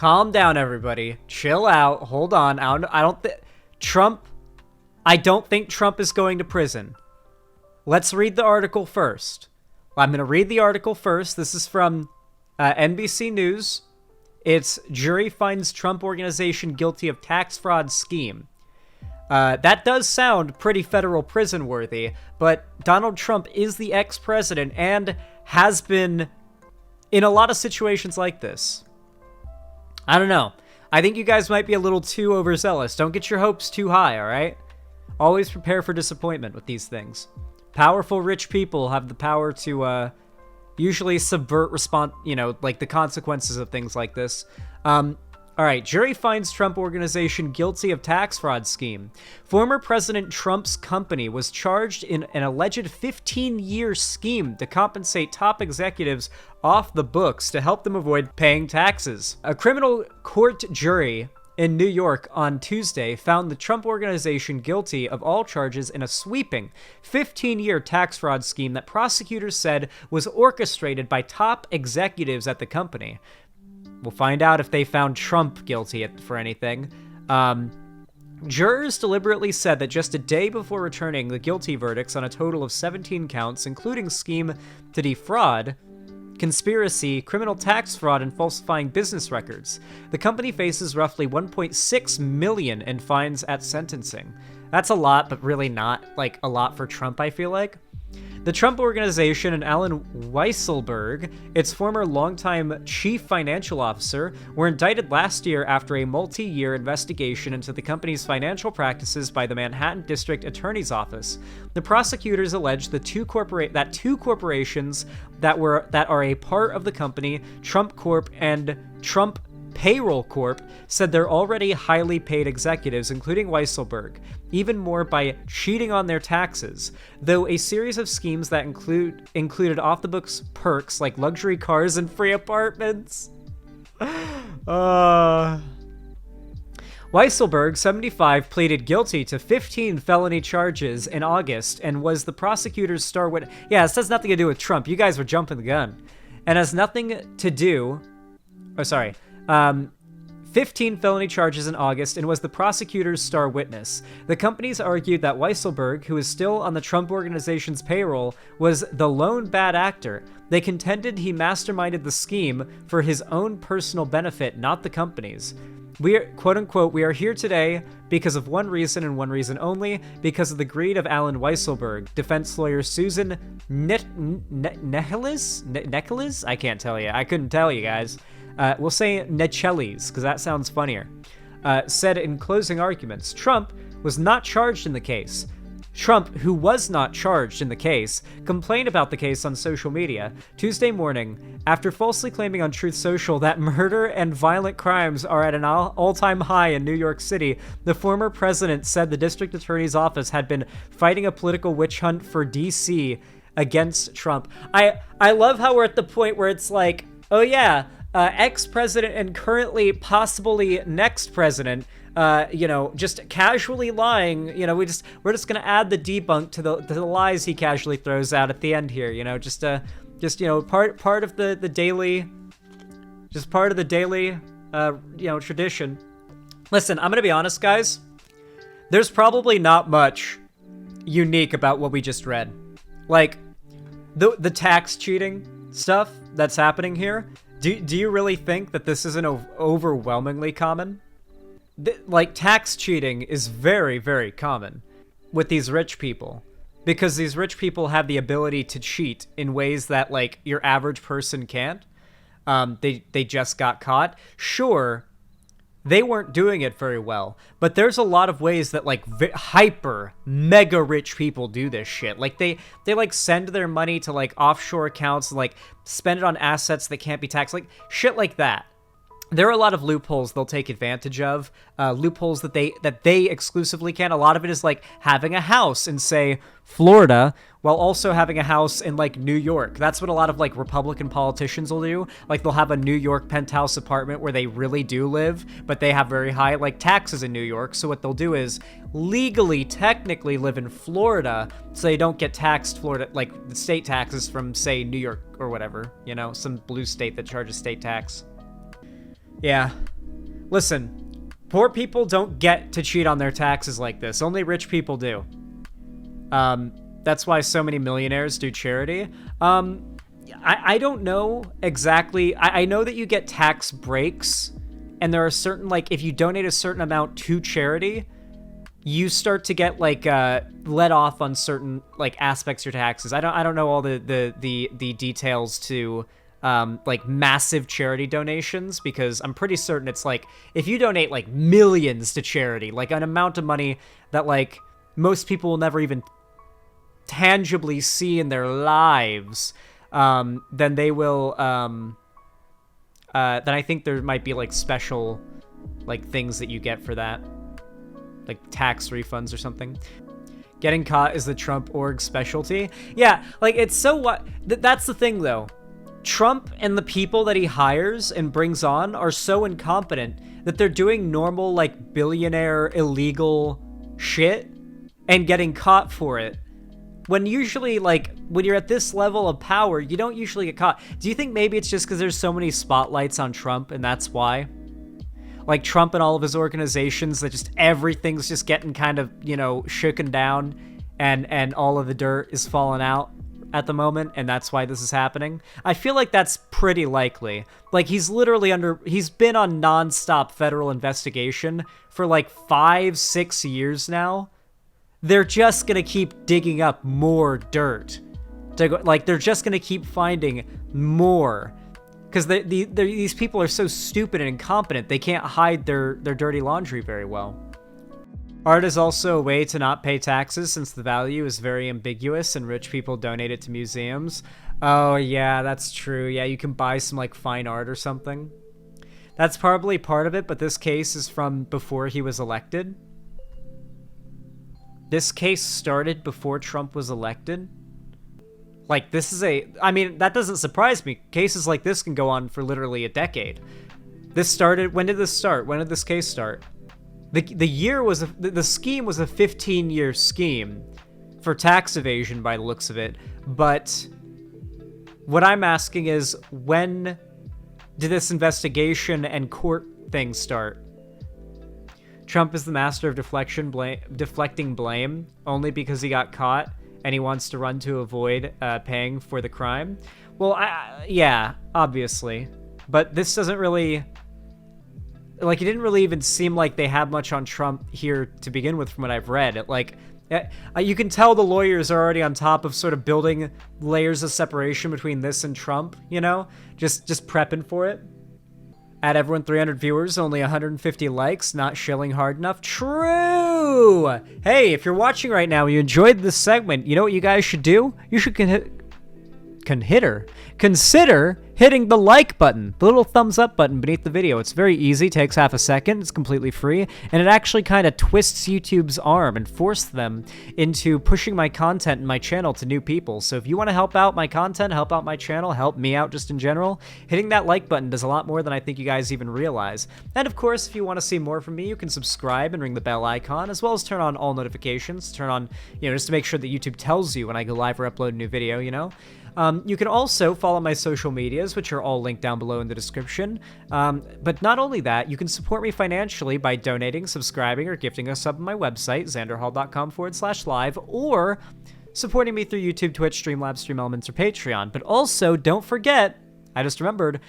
Calm down, everybody. Chill out. Hold on. I don't think Trump is going to prison. Let's read the article first. I'm going to read the article first. This is from NBC News. It's jury finds Trump organization guilty of tax fraud scheme. That does sound pretty federal prison worthy, but Donald Trump is the ex-president and has been in a lot of situations like this. I don't know. I think you guys might be a little too overzealous. Don't get your hopes too high, all right? Always prepare for disappointment with these things. Powerful, rich people have the power to usually subvert like the consequences of things like this. All right, jury finds Trump organization guilty of tax fraud scheme. Former President Trump's company was charged in an alleged 15-year scheme to compensate top executives off the books to help them avoid paying taxes. A criminal court jury in New York on Tuesday found the Trump organization guilty of all charges in a sweeping 15-year tax fraud scheme that prosecutors said was orchestrated by top executives at the company. We'll find out if they found Trump guilty for anything. Jurors deliberately said that just a day before returning the guilty verdicts on a total of 17 counts, including scheme to defraud, conspiracy, criminal tax fraud, and falsifying business records, the company faces roughly $1.6 million in fines at sentencing. That's a lot, but really not like a lot for Trump, I feel like. The Trump Organization and Alan Weisselberg, its former longtime chief financial officer, were indicted last year after a multi-year investigation into the company's financial practices by the Manhattan District Attorney's Office. The prosecutors alleged that two corporations that are a part of the company, Trump Corp and Trump Payroll Corp, said they're already highly paid executives, including Weisselberg, even more by cheating on their taxes, though a series of schemes that included off-the-books perks like luxury cars and free apartments. Weisselberg, 75, pleaded guilty to 15 felony charges in August and was the prosecutor's star witness. Yeah, this has nothing to do with Trump. You guys were jumping the gun. And has nothing to do... 15 felony charges in August and was the prosecutor's star witness. The companies argued that Weisselberg, who is still on the Trump Organization's payroll, was the lone bad actor. They contended he masterminded the scheme for his own personal benefit, not the company's. We are, quote unquote, we are here today because of one reason and one reason only, because of the greed of Alan Weisselberg, defense lawyer Susan Necheles? I can't tell you. I couldn't tell you guys. We'll say Necheles, because that sounds funnier, said in closing arguments. Trump was not charged in the case. Trump, who was not charged in the case, complained about the case on social media Tuesday morning after falsely claiming on Truth Social that murder and violent crimes are at an all-time high in New York City. The former president said the district attorney's office had been fighting a political witch hunt for D.C. against Trump. I love how we're at the point where it's like, oh yeah, ex-president and currently possibly next president, just casually lying. We're just gonna add the debunk to the lies he casually throws out at the end here. Part of the daily, just part of the daily, tradition. Listen, I'm gonna be honest, guys. There's probably not much unique about what we just read. Like the tax cheating stuff that's happening here. Do you really think that this isn't overwhelmingly common? Like, tax cheating is very, very common with these rich people, because these rich people have the ability to cheat in ways that, like, your average person can't. They just got caught. Sure, they weren't doing it very well, but there's a lot of ways that, like, hyper mega rich people do this shit. Like, they like send their money to, like, offshore accounts and, like, spend it on assets that can't be taxed, like shit like that. There are a lot of loopholes they'll take advantage of, loopholes that they exclusively can. A lot of it is like having a house in, say, Florida, while also having a house in, like, New York. That's what a lot of, like, Republican politicians will do. Like, they'll have a New York penthouse apartment where they really do live, but they have very high, like, taxes in New York. So what they'll do is legally, technically live in Florida, so they don't get taxed Florida, like, the state taxes from, say, New York or whatever, some blue state that charges state tax. Yeah, Listen, poor people don't get to cheat on their taxes like this. Only rich people do. That's why so many millionaires do charity. I don't know exactly. I know that you get tax breaks, and there are certain, like, if you donate a certain amount to charity, you start to get, like, let off on certain, like, aspects of your taxes. I don't know all the details to, like, massive charity donations, because I'm pretty certain it's, like, if you donate, like, millions to charity, like, an amount of money that, like, most people will never even tangibly see in their lives, then they will, then I think there might be, like, special, like, things that you get for that. Like, tax refunds or something. Getting caught is the Trump org specialty. Yeah, like, it's so what... that's the thing, though. Trump and the people that he hires and brings on are so incompetent that they're doing normal, like, billionaire illegal shit and getting caught for it. When usually, like, when you're at this level of power, you don't usually get caught. Do you think maybe it's just because there's so many spotlights on Trump and that's why? Like, Trump and all of his organizations, that just everything's just getting kind of, you know, shooken down, and all of the dirt is falling out at the moment, and that's why this is happening? I feel like that's pretty likely. Like, he's been on nonstop federal investigation for like 5-6 years now. They're just gonna keep digging up more dirt. Like, they're just gonna keep finding more. Because these people are so stupid and incompetent, they can't hide their dirty laundry very well. Art is also a way to not pay taxes, since the value is very ambiguous and rich people donate it to museums. Oh yeah, that's true. Yeah, you can buy some, like, fine art or something. That's probably part of it, but this case is from before he was elected. This case started before Trump was elected. Like, this is I mean, that doesn't surprise me. Cases like this can go on for literally a decade. This started, when did this start? When did this case start? The year was, the scheme was a 15-year scheme for tax evasion by the looks of it. But what I'm asking is, when did this investigation and court thing start? Trump is the master of deflecting blame only because he got caught and he wants to run to avoid paying for the crime. Well, yeah, obviously. But this doesn't really... Like, it didn't really even seem like they had much on Trump here to begin with from what I've read. Like, you can tell the lawyers are already on top of sort of building layers of separation between this and Trump, you know? Just prepping for it. At everyone 300 viewers, only 150 likes, not shilling hard enough. True! Hey, if you're watching right now and you enjoyed this segment, you know what you guys should do? You should consider hitting the like button, the little thumbs up button beneath the video. It's very easy, takes half a second, it's completely free, and it actually kind of twists YouTube's arm and forces them into pushing my content and my channel to new people. So if you want to help out my content, help out my channel, help me out just in general, hitting that like button does a lot more than I think you guys even realize. And of course, if you want to see more from me, you can subscribe and ring the bell icon, as well as turn on all notifications, turn on, you know, just to make sure that YouTube tells you when I go live or upload a new video, you know? You can also follow my social medias, which are all linked down below in the description. But not only that, you can support me financially by donating, subscribing, or gifting a sub on my website, xanderhall.com/live, or supporting me through YouTube, Twitch, Streamlabs, StreamElements, or Patreon. But also, don't forget, I just remembered,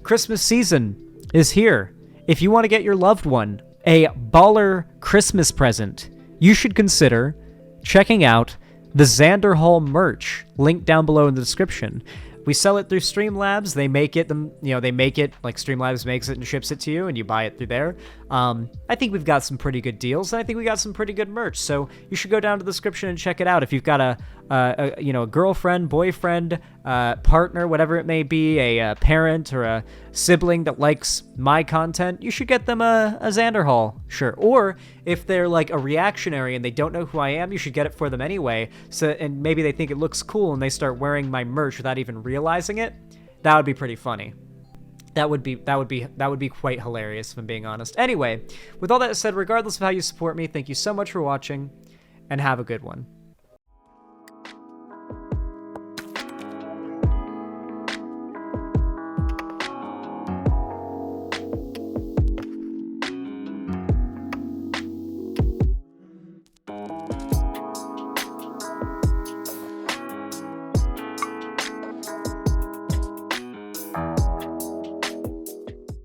Christmas season is here. If you want to get your loved one a baller Christmas present, you should consider checking out the Xander Hall merch, linked down below in the description. We sell it through Streamlabs. They make it, they make it, like Streamlabs makes it and ships it to you, and you buy it through there. I think we've got some pretty good deals, and I think we got some pretty good merch, so you should go down to the description and check it out. If you've got a girlfriend, boyfriend, partner, whatever it may be, a parent or a sibling that likes my content, you should get them a Xander Hall shirt. Or if they're like a reactionary and they don't know who I am, you should get it for them anyway. And maybe they think it looks cool and they start wearing my merch without even realizing it. That would be pretty funny. That would be quite hilarious, if I'm being honest. Anyway, with all that said, regardless of how you support me, thank you so much for watching, and have a good one.